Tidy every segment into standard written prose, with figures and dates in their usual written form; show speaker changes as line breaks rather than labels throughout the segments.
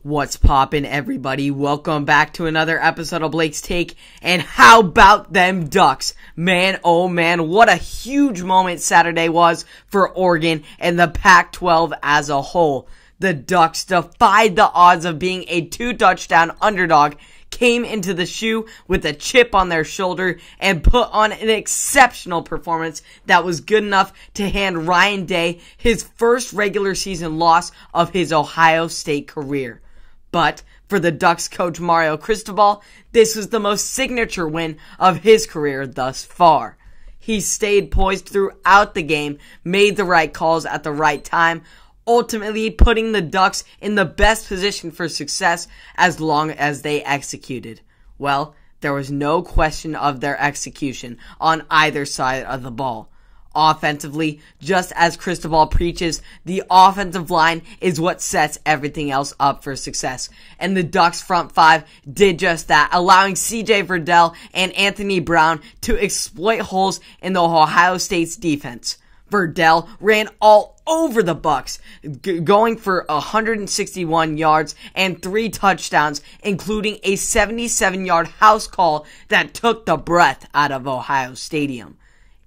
What's poppin', everybody? Welcome back to another episode of Blake's Take. And how about them Ducks? Man, oh man, what a huge moment Saturday was for Oregon and the Pac-12 as a whole. The Ducks defied the odds of being a 2-touchdown underdog, came into the shoe with a chip on their shoulder, and put on an exceptional performance that was good enough to hand Ryan Day his first regular season loss of his Ohio State career. But for the Ducks coach Mario Cristobal, this was the most signature win of his career thus far. He stayed poised throughout the game, made the right calls at the right time, ultimately putting the Ducks in the best position for success as long as they executed. Well, there was no question of their execution on either side of the ball. Offensively, just as Cristobal preaches, the offensive line is what sets everything else up for success. And the Ducks front five did just that, allowing C.J. Verdell and Anthony Brown to exploit holes in the Ohio State's defense. Verdell ran all over the Bucks, going for 161 yards and 3 touchdowns, including a 77-yard house call that took the breath out of Ohio Stadium.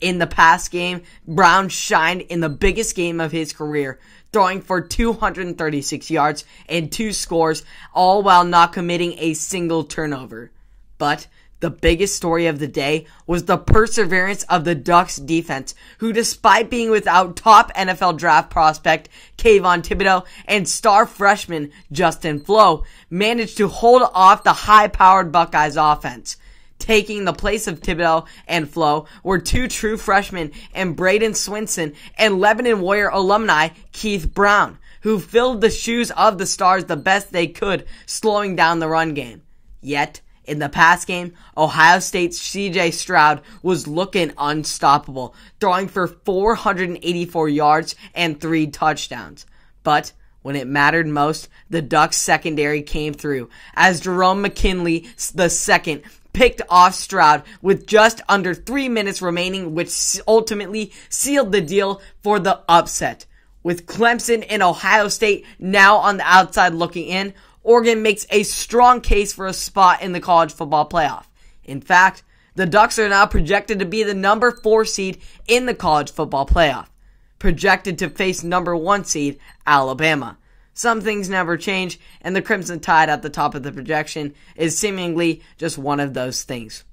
In the past game, Brown shined in the biggest game of his career, throwing for 236 yards and 2 scores, all while not committing a single turnover. But the biggest story of the day was the perseverance of the Ducks defense, who despite being without top NFL draft prospect Kayvon Thibodeaux and star freshman Justin Flo, managed to hold off the high-powered Buckeyes offense. Taking the place of Thibodeaux and Flo were 2 true freshmen in Braden Swinson and Lebanon Warrior alumni Keith Brown, who filled the shoes of the Stars the best they could, slowing down the run game. Yet, in the past game, Ohio State's C.J. Stroud was looking unstoppable, throwing for 484 yards and 3 touchdowns. But when it mattered most, the Ducks secondary came through, as Jerome McKinley II picked off Stroud with just under 3 minutes remaining, which ultimately sealed the deal for the upset. With Clemson and Ohio State now on the outside looking in, Oregon makes a strong case for a spot in the college football playoff. In fact, the Ducks are now projected to be the number 4 seed in the college football playoff, projected to face number 1 seed Alabama. Some things never change, and the Crimson Tide at the top of the projection is seemingly just one of those things.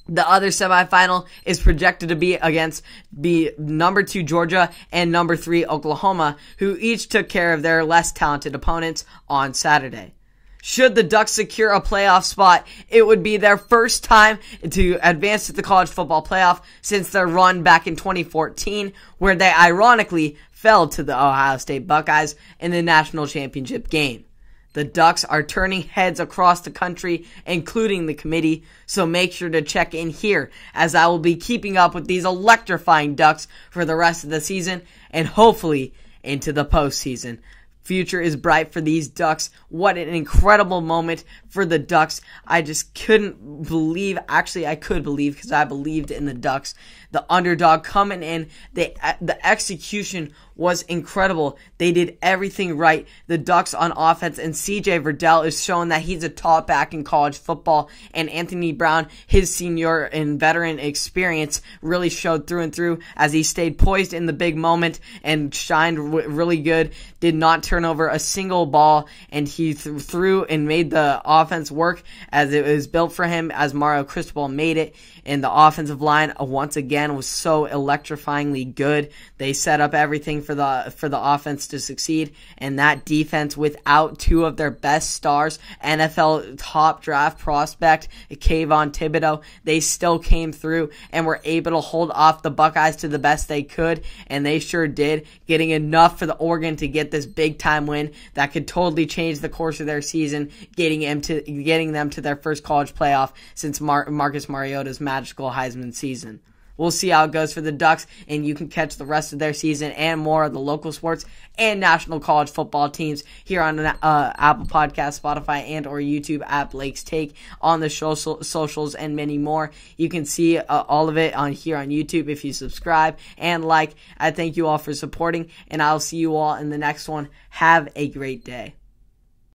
The other semifinal is projected to be number 2 Georgia and number 3 Oklahoma, who each took care of their less talented opponents on Saturday. Should the Ducks secure a playoff spot, it would be their first time to advance to the college football playoff since their run back in 2014, where they ironically fell to the Ohio State Buckeyes in the national championship game. The Ducks are turning heads across the country, including the committee, so make sure to check in here, as I will be keeping up with these electrifying Ducks for the rest of the season, and hopefully into the postseason. Future is bright for these Ducks. What an incredible moment for the Ducks. I just couldn't believe, actually I could believe because I believed in the Ducks. The underdog coming in, the execution was incredible. They did everything right. The Ducks on offense, and C.J. Verdell is showing that he's a top back in college football, and Anthony Brown, his senior and veteran experience, really showed through and through as he stayed poised in the big moment and shined really good, did not turn over a single ball, and he threw and made the offense work as it was built for him, as Mario Cristobal made it. And the offensive line, once again, was so electrifyingly good. They set up everything for the offense to succeed. And that defense, without 2 of their best stars, NFL top draft prospect, Kayvon Thibodeaux, they still came through and were able to hold off the Buckeyes to the best they could. And they sure did, getting enough for the Oregon to get this big-time win that could totally change the course of their season, getting them to their first college playoff since Marcus Mariota's magical Heisman season. We'll see how it goes for the Ducks, and you can catch the rest of their season and more of the local sports and national college football teams here on Apple Podcasts, Spotify, and or YouTube at Blake's Take, on the socials, and many more. You can see all of it on here on YouTube if you subscribe and like. I thank you all for supporting, and I'll see you all in the next one. Have a great day.